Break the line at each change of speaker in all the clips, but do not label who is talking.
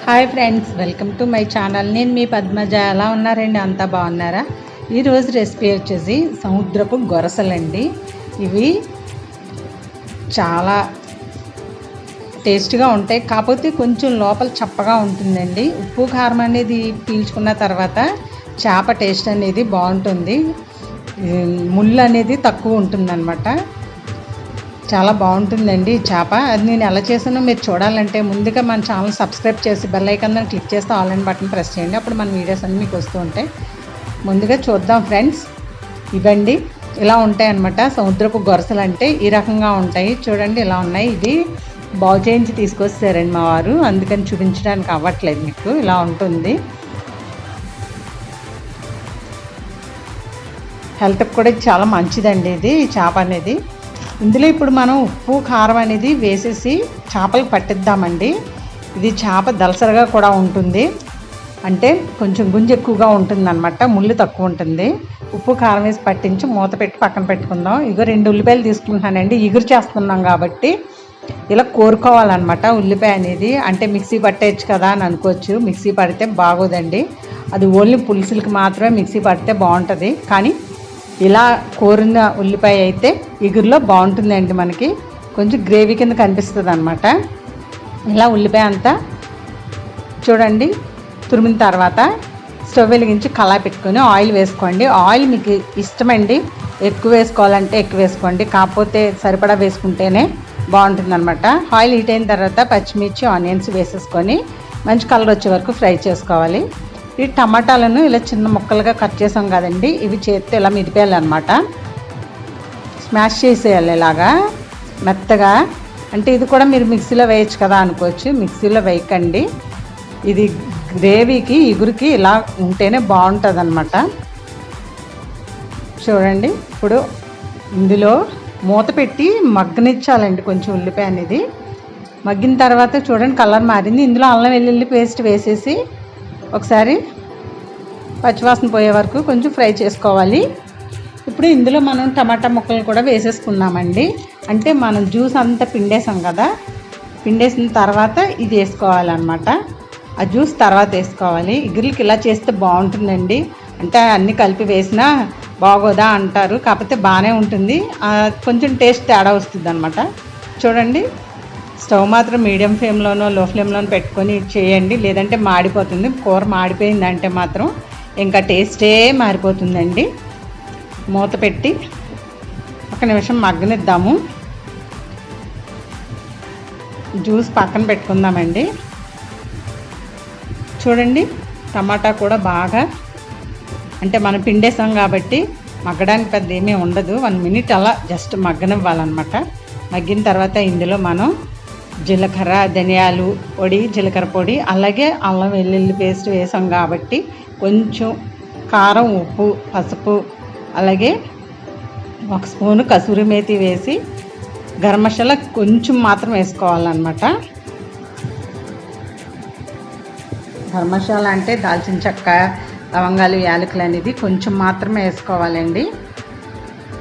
Hi friends, welcome to my channel. నేను మీ పద్మజ. ఎలా ఉన్నారండి? అంతా బాగున్నారా? ఈరోజు రెసిపీ వచ్చేసి సముద్రపు గొరసలండి. ఇవి చాలా టేస్ట్గా ఉంటాయి, కాకపోతే కొంచెం లోపల చప్పగా ఉంటుందండి. ఉప్పు కారం అనేది పీల్చుకున్న తర్వాత చేప టేస్ట్ అనేది బాగుంటుంది. ముళ్ళు అనేది తక్కువ ఉంటుందన్నమాట. చాలా బాగుంటుందండి ఈ చేప. అది నేను ఎలా చేసానో మీరు చూడాలంటే ముందుగా మన ఛానల్ సబ్స్క్రైబ్ చేసి బెల్ ఐకాన్ దాన్ని క్లిక్ చేస్తే ఆల్ అండ్ బటన్ ప్రెస్ చేయండి. అప్పుడు మన వీడియోస్ అన్నీ మీకు వస్తూ ఉంటాయి. ముందుగా చూద్దాం ఫ్రెండ్స్. ఇవండి ఇలా ఉంటాయి అన్నమాట. సముద్రపు గొరసలు అంటే ఈ రకంగా ఉంటాయి. చూడండి ఇలా ఉన్నాయి. ఇది బాగు చేయించి తీసుకొచ్చారండి మా వారు, అందుకని చూపించడానికి అవ్వట్లేదు మీకు. ఇలా ఉంటుంది. హెల్త్కి కూడా చాలా మంచిదండి ఇది చేప అనేది. ఇందులో ఇప్పుడు మనం ఉప్పు కారం అనేది వేసేసి చేపలకు పట్టిద్దామండి. ఇది చేప దలసరగా కూడా ఉంటుంది, అంటే కొంచెం గుంజు ఎక్కువగా ఉంటుంది అనమాట, ముళ్ళు తక్కువ ఉంటుంది. ఉప్పు కారం వేసి పట్టించి మూత పెట్టి పక్కన పెట్టుకుందాం. ఇగో 2 ఉల్లిపాయలు తీసుకుంటున్నానండి. ఇగురు చేస్తున్నాం కాబట్టి ఇలా కోరుకోవాలన్నమాట. ఉల్లిపాయ అనేది అంటే మిక్సీ పట్టేయచ్చు కదా అని అనుకోవచ్చు. మిక్సీ పడితే బాగోదండి, అది ఓన్లీ పులుసులకి మాత్రమే మిక్సీ పడితే బాగుంటుంది. కానీ ఇలా కోరిన ఉల్లిపాయ అయితే ఇగురులో బాగుంటుందండి. మనకి కొంచెం గ్రేవీ కింద కనిపిస్తుంది అనమాట. ఇలా ఉల్లిపాయ అంతా చూడండి తురిమిన తర్వాత స్టవ్ వెలిగించి కళాయి పెట్టుకొని ఆయిల్ వేసుకోండి. ఆయిల్ మీకు ఇష్టమండి, ఎక్కువ వేసుకోవాలంటే ఎక్కువ వేసుకోండి, కాకపోతే సరిపడా వేసుకుంటేనే బాగుంటుంది అనమాట. ఆయిల్ హీట్ అయిన తర్వాత పచ్చిమిర్చి ఆనియన్స్ వేసేసుకొని మంచి కలర్ వచ్చే వరకు ఫ్రై చేసుకోవాలి. ఈ టమాటాలను ఇలా చిన్న ముక్కలుగా కట్ చేసాం కదండి, ఇవి చేత్తో ఇలా మిదిపేయాలన్నమాట. స్మాష్ చేసేయాలి ఇలాగా మెత్తగా. అంటే ఇది కూడా మీరు మిక్సీలో వేయచ్చు కదా అనుకోవచ్చు, మిక్సీలో వేయకండి. ఇది గ్రేవీకి ఇగురికి ఇలా ఉంటేనే బాగుంటుంది అన్నమాట. చూడండి ఇప్పుడు ఇందులో మూత పెట్టి మగ్గనిచ్చాలండి కొంచెం ఉల్లిపాయ అనేది. మగ్గిన తర్వాత చూడండి కలర్ మారింది. ఇందులో అల్లం వెల్లుల్లి పేస్ట్ వేసేసి ఒకసారి పచ్చివాసన పోయే వరకు కొంచెం ఫ్రై చేసుకోవాలి. ఇప్పుడు ఇందులో మనం టమాటా ముక్కలు కూడా వేసేసుకున్నామండి. అంటే మనం జ్యూస్ అంతా పిండేసాం కదా, పిండేసిన తర్వాత ఇది వేసుకోవాలన్నమాట. ఆ జ్యూస్ తర్వాత వేసుకోవాలి. ఇగురులకి ఇలా చేస్తే బాగుంటుందండి. అంటే అన్నీ కలిపి వేసినా బాగోదా అంటారు, కాకపోతే బాగానే ఉంటుంది. కొంచెం టేస్ట్ తేడా వస్తుంది అనమాట. చూడండి స్టవ్ మాత్రం మీడియం ఫ్లేమ్లోనో లో ఫ్లేమ్లోనో పెట్టుకొని చేయండి, లేదంటే మాడిపోతుంది. కూర మాడిపోయిందంటే మాత్రం ఇంకా టేస్టే మారిపోతుందండి. మూత పెట్టి ఒక నిమిషం మగ్గనిద్దాము. జ్యూస్ పక్కన పెట్టుకుందామండి. చూడండి టమాటా కూడా బాగా అంటే మనం పిండేసాం కాబట్టి మగ్గడానికి పెద్ద ఏమీ ఉండదు. 1 మినిట్ అలా జస్ట్ మగ్గనివ్వాలన్నమాట. మగ్గిన తర్వాత ఇందులో మనం జీలకర్ర, ధనియాలు పొడి, జీలకర్ర పొడి, అలాగే అల్లం వెల్లుల్లి పేస్ట్ వేసాం కాబట్టి కొంచెం కారం, ఉప్పు, పసుపు, అలాగే 1 స్పూను కసూరి మేతి వేసి గరం మసాలా కొంచెం మాత్రం వేసుకోవాలన్నమాట. గరం మసాలా అంటే దాల్చిన చెక్క, లవంగాలు, యాలకులు అనేది కొంచెం మాత్రమే వేసుకోవాలండి.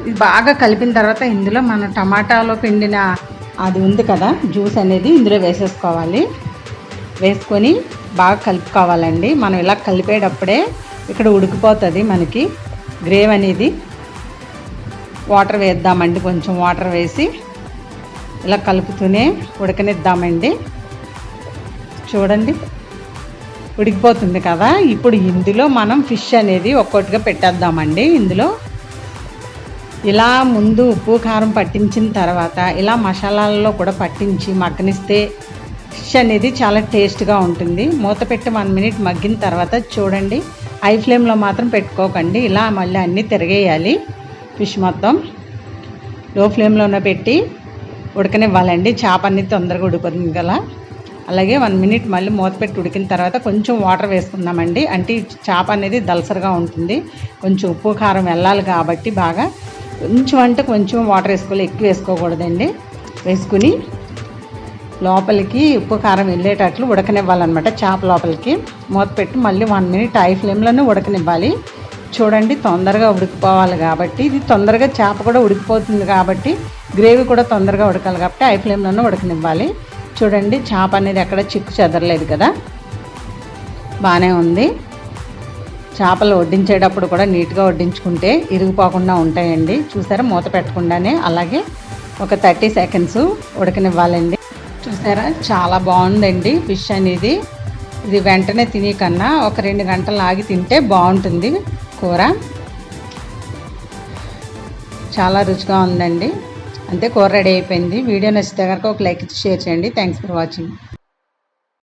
ఇది బాగా కలిపిన తర్వాత ఇందులో మన టమాటాలో పిండిన అది ఉంది కదా జ్యూస్ అనేది ఇందులో వేసేసుకోవాలి. వేసుకొని బాగా కలుపుకోవాలండి. మనం ఇలా కలిపేటప్పుడే ఇక్కడ ఉడికిపోతుంది మనకి గ్రేవీ అనేది. వాటర్ వేద్దామండి, కొంచెం వాటర్ వేసి ఇలా కలుపుతూనే ఉడకనిద్దామండి. చూడండి ఉడికిపోతుంది కదా. ఇప్పుడు ఇందులో మనం ఫిష్ అనేది ఒక్కొక్కటిగా పెట్టేద్దామండి. ఇందులో ఇలా ముందు ఉప్పు కారం పట్టించిన తర్వాత ఇలా మసాలాల్లో కూడా పట్టించి మగ్గనిస్తే ఫిష్ అనేది చాలా టేస్ట్గా ఉంటుంది. మూత పెట్టి 1 మినిట్ మగ్గిన తర్వాత చూడండి హై ఫ్లేమ్లో మాత్రం పెట్టుకోకండి. ఇలా మళ్ళీ అన్నీ తిరగేయాలి. ఫిష్ మొత్తం లో ఫ్లేమ్లోనే పెట్టి ఉడకనివ్వాలండి. చేప అనేది తొందరగా ఉడికిపోతుంది కదా. అలాగే 1 మినిట్ మళ్ళీ మూత పెట్టి ఉడికిన తర్వాత కొంచెం వాటర్ వేసుకుందామండి. అంటే చేప అనేది దలసరగా ఉంటుంది, కొంచెం ఉప్పు కారం వెళ్ళాలి కాబట్టి బాగా కొంచెం అంటే కొంచెం వాటర్ వేసుకోవాలి, ఎక్కువ వేసుకోకూడదండి. వేసుకుని లోపలికి ఉప్పు కారం వెళ్ళేటట్లు ఉడకనివ్వాలన్నమాట. చేప లోపలికి మూత పెట్టి మళ్ళీ 1 మినిట్ హై ఫ్లేమ్లోనే ఉడకనివ్వాలి. చూడండి తొందరగా ఉడికిపోవాలి కాబట్టి, ఇది తొందరగా చేప కూడా ఉడికిపోతుంది కాబట్టి గ్రేవీ కూడా తొందరగా ఉడకాలి కాబట్టి హై ఫ్లేమ్లోనే ఉడకనివ్వాలి. చూడండి చేప అనేది ఎక్కడ చిక్కు చెదరలేదు కదా. బాగానే ఉంది. చేపలు వడ్డించేటప్పుడు కూడా నీట్గా వడ్డించుకుంటే ఇరిగిపోకుండా ఉంటాయండి. చూసారా, మూత పెట్టకుండానే అలాగే ఒక 30 సెకండ్స్ ఉడకనివ్వాలండి. చూసారా, చాలా బాగుందండి ఫిష్ అనేది. ఇది వెంటనే తినే కన్నా ఒక 2 గంటలు ఆగి తింటే బాగుంటుంది కూర. చాలా రుచిగా ఉందండి. అంతే, కూర రెడీ అయిపోయింది. వీడియో నచ్చితే కనుక ఒక లైక్ ఇచ్చి షేర్ చేయండి. Thanks for watching.